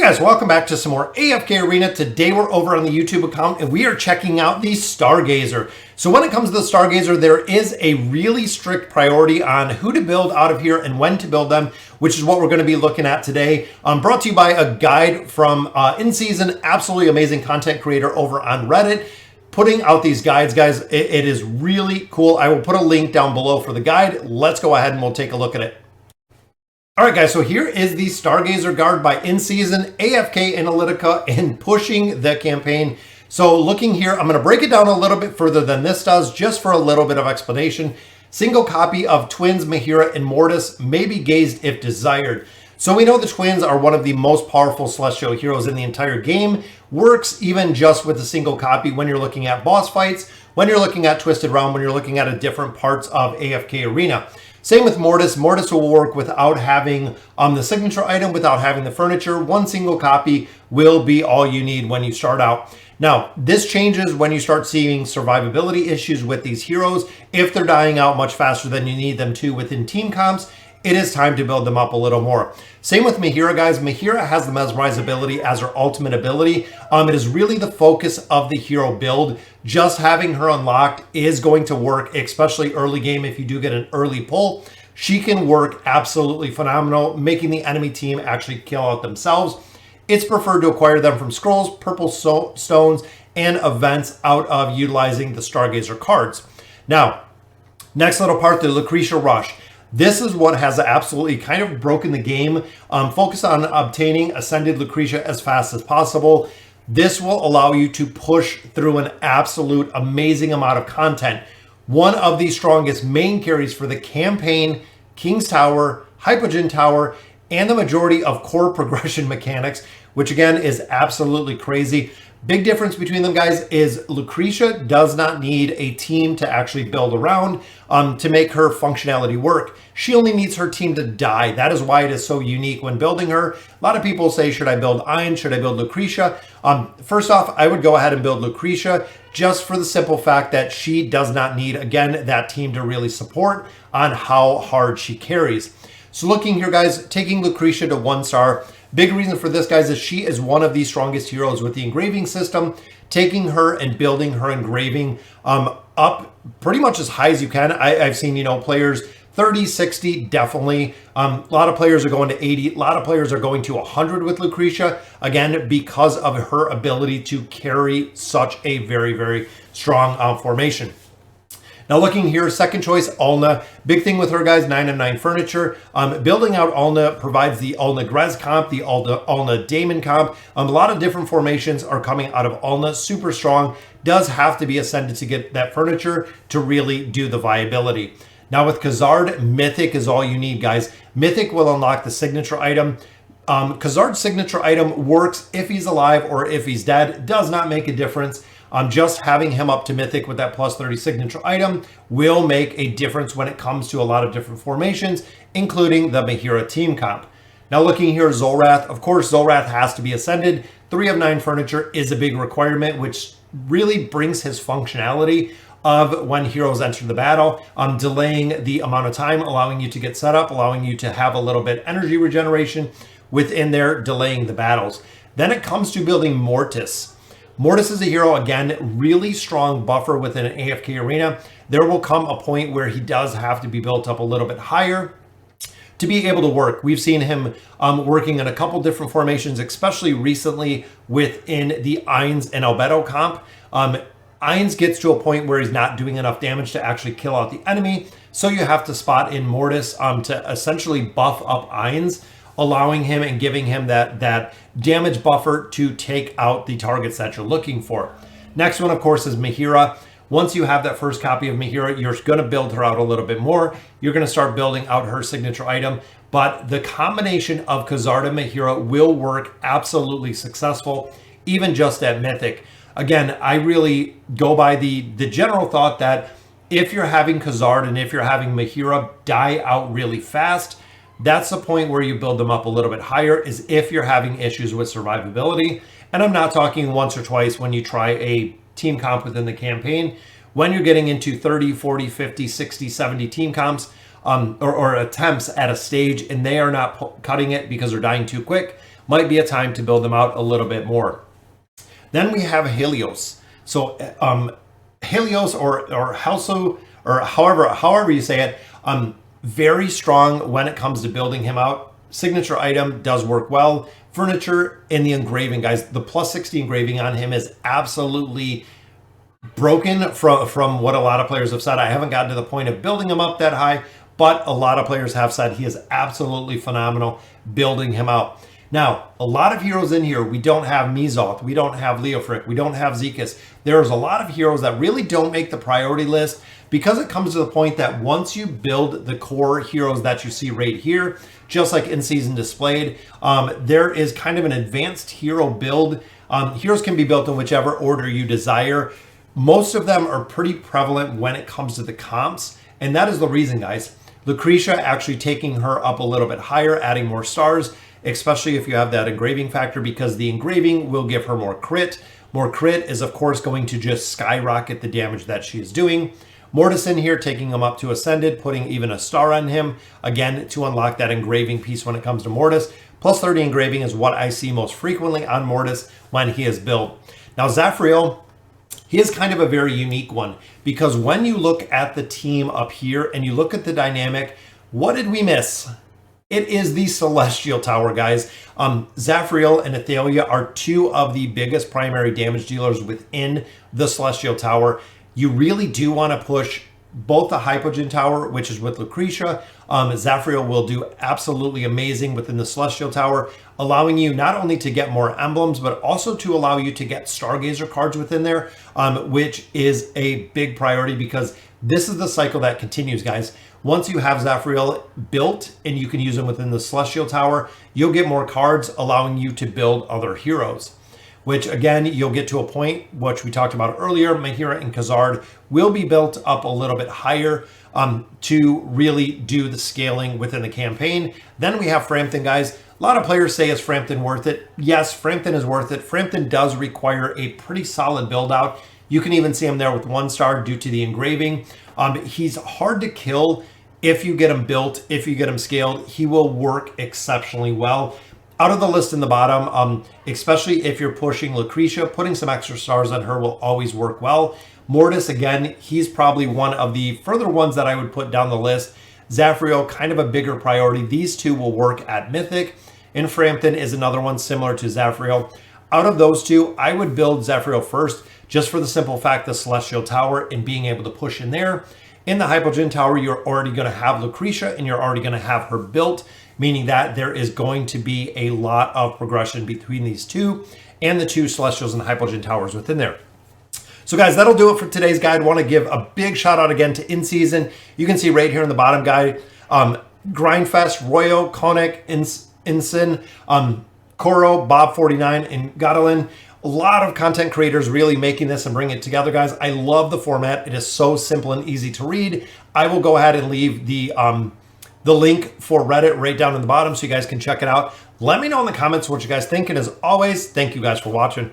Guys, welcome back to some more AFK Arena. Today we're over on the YouTube account and we are checking out the Stargazer. So when it comes to the Stargazer, there is a really strict priority on who to build out of here and when to build them, which is what we're going to be looking at today. Brought to you by a guide from In Season, absolutely amazing content creator over on Reddit. Putting out these guides, guys, it is really cool. I will put a link down below for the guide. Let's go ahead and we'll take a look at it. All right, guys, so here is the Stargazer Guard by In Season, AFK Analytica, and pushing the campaign. So looking here, I'm going to break it down a little bit further than this does, just for a little bit of explanation. Single copy of Twins, Mahira, and Mortis may be gazed if desired. So we know the Twins are one of the most powerful Celestial heroes in the entire game. Works even just with a single copy when you're looking at boss fights, when you're looking at Twisted Realm, when you're looking at different parts of AFK Arena. Same with Mortis. Mortis will work without having the signature item, without having the furniture. One single copy will be all you need when you start out. Now, this changes when you start seeing survivability issues with these heroes. If they're dying out much faster than you need them to within team comps, it is time to build them up a little more. Same with Mahira, guys. Mahira has the Mesmerize ability as her ultimate ability. It is really the focus of the hero build. Just having her unlocked is going to work, especially early game if you do get an early pull. She can work absolutely phenomenal, making the enemy team actually kill out themselves. It's preferred to acquire them from scrolls, purple stones, and events out of utilizing the Stargazer cards. Now, next little part, the Celestia Rush. This is what has absolutely kind of broken the game. Focus on obtaining Ascended Lucretia as fast as possible. This will allow you to push through an absolute amazing amount of content. One of the strongest main carries for the campaign, King's Tower, Hypogean Tower, and the majority of core progression mechanics, which again is absolutely crazy. Big difference between them, guys, is Lucretia does not need a team to actually build around to make her functionality work. She only needs her team to die. That is why it is so unique when building her. A lot of people say, should I build Ein? Should I build Lucretia? First off, I would go ahead and build Lucretia just for the simple fact that she does not need, again, that team to really support on how hard she carries. So looking here, guys, taking Lucretia to 1 star. Big reason for this, guys, is she is one of the strongest heroes with the engraving system. Taking her and building her engraving up pretty much as high as you can. I've seen, players 30, 60, definitely. A lot of players are going to 80. A lot of players are going to 100 with Lucretia, again, because of her ability to carry such a very, very strong formation. Now looking here, second choice, Ulna. Big thing with her, guys, 9 of 9 furniture. Building out Ulna provides the Ulna Grez comp, the Ulna Daemon comp. A lot of different formations are coming out of Ulna. Super strong. Does have to be ascended to get that furniture to really do the viability. Now with Khazard, Mythic is all you need, guys. Mythic will unlock the signature item. Khazard's signature item works if he's alive or if he's dead. Does not make a difference. Just having him up to Mythic with that plus 30 signature item will make a difference when it comes to a lot of different formations, including the Mahira team comp. Now looking here, Zolrath. Of course, Zolrath has to be ascended. 3 of 9 furniture is a big requirement, which really brings his functionality of when heroes enter the battle, delaying the amount of time, allowing you to get set up, allowing you to have a little bit energy regeneration within there, delaying the battles. Then it comes to building Mortis. Mortis is a hero, again, really strong buffer within an AFK arena. There will come a point where he does have to be built up a little bit higher to be able to work. We've seen him working in a couple different formations, especially recently within the Eins and Albedo comp. Eins gets to a point where he's not doing enough damage to actually kill out the enemy, so you have to spot in Mortis to essentially buff up Eins, allowing him and giving him that damage buffer to take out the targets that you're looking for. Next one, of course, is Mahira. Once you have that first copy of Mahira, you're going to build her out a little bit more. You're going to start building out her signature item. But the combination of Khazard and Mahira will work absolutely successful, even just at Mythic. Again, I really go by the general thought that if you're having Khazard and if you're having Mahira die out really fast, that's the point where you build them up a little bit higher, is if you're having issues with survivability. And I'm not talking once or twice when you try a team comp within the campaign. When you're getting into 30, 40, 50, 60, 70 team comps or attempts at a stage and they are not cutting it because they're dying too quick, might be a time to build them out a little bit more. Then we have Helios. So Helios or Halso, or however you say it, very strong when it comes to building him out. Signature item, does work well. Furniture in the engraving, guys. The plus 60 engraving on him is absolutely broken from what a lot of players have said. I haven't gotten to the point of building him up that high, but a lot of players have said he is absolutely phenomenal building him out. Now, a lot of heroes in here, we don't have Mizoth, we don't have Leofric, we don't have Zekas. There's a lot of heroes that really don't make the priority list because it comes to the point that once you build the core heroes that you see right here, just like in season displayed, there is kind of an advanced hero build. Heroes can be built in whichever order you desire. Most of them are pretty prevalent when it comes to the comps, and that is the reason, guys. Lucretia, actually taking her up a little bit higher, adding more stars, especially if you have that engraving factor, because the engraving will give her more crit. More crit is, of course, going to just skyrocket the damage that she is doing. Mortis in here, taking him up to Ascended, putting even a star on him, again, to unlock that engraving piece when it comes to Mortis. Plus 30 engraving is what I see most frequently on Mortis when he is built. Now, Zafriel, he is kind of a very unique one, because when you look at the team up here and you look at the dynamic, what did we miss? It is the Celestial Tower, guys. Zafriel and Athalia are two of the biggest primary damage dealers within the Celestial Tower. You really do want to push both the Hypogean Tower, which is with Lucretia. Zafriel will do absolutely amazing within the Celestial Tower, allowing you not only to get more emblems, but also to allow you to get Stargazer cards within there, which is a big priority because this is the cycle that continues, guys. Once you have Zafriel built and you can use them within the Celestial Tower, you'll get more cards, allowing you to build other heroes. Which, again, you'll get to a point, which we talked about earlier, Mahira and Khazard will be built up a little bit higher to really do the scaling within the campaign. Then we have Frampton, guys. A lot of players say, is Frampton worth it? Yes, Frampton is worth it. Frampton does require a pretty solid build out. You can even see him there with 1 star due to the engraving. He's hard to kill if you get him built, if you get him scaled. He will work exceptionally well. Out of the list in the bottom, especially if you're pushing Lucretia, putting some extra stars on her will always work well. Mortis, again, he's probably one of the further ones that I would put down the list. Zafriel, kind of a bigger priority. These two will work at Mythic. And Frampton is another one similar to Zafriel. Out of those two, I would build Zafriel first, just for the simple fact the Celestial Tower and being able to push in there. In the Hypogean Tower, you're already going to have Lucretia and you're already going to have her built, meaning that there is going to be a lot of progression between these two and the two Celestials and Hypogean Towers within there. So guys, that'll do it for today's guide. I want to give a big shout out again to In Season. You can see right here in the bottom guide, Grindfest, Royo, Konik, Insin, Koro, Bob49, and Godalin. A lot of content creators really making this and bringing it together, guys. I love the format. It is so simple and easy to read. I will go ahead and leave the link for Reddit right down in the bottom so you guys can check it out. Let me know in the comments what you guys think. And as always, thank you guys for watching.